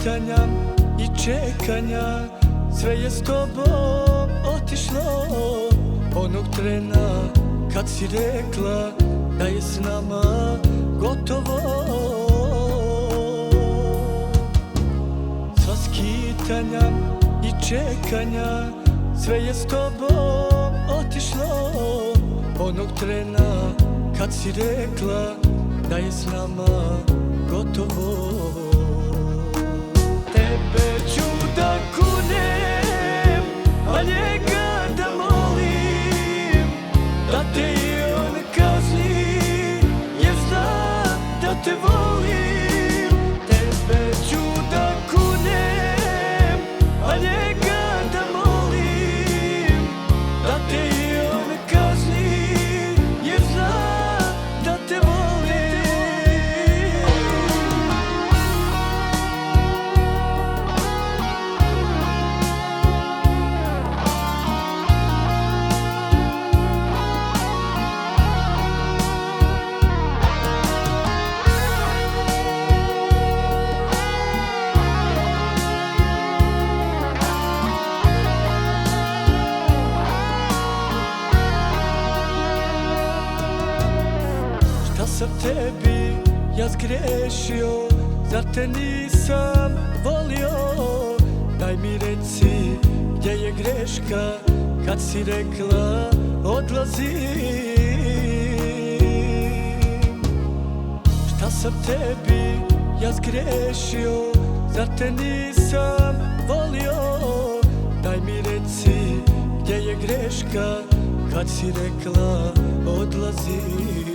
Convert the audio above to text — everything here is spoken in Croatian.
pitanja i čekanja, sve je s tobom otišlo. Onog trena kad si rekla da je s nama gotovo. Sva skitanja i čekanja, sve je s tobom otišlo. Onog trena kad si rekla da je s nama gotovo. Tebe ću da kunem, a njega da molim da te i on kazni, jer zna da te volim. Tebe ću da kunem, a njega da molim da te i on kazni, jer zna da te volim. Šta sam tebi ja zgrešio, zar te nisam volio? Daj mi reci gdje je greška kad si rekla odlazim. Šta sam tebi ja zgrešio, zar te nisam volio? Daj mi reci gdje je greška kad si rekla odlazim.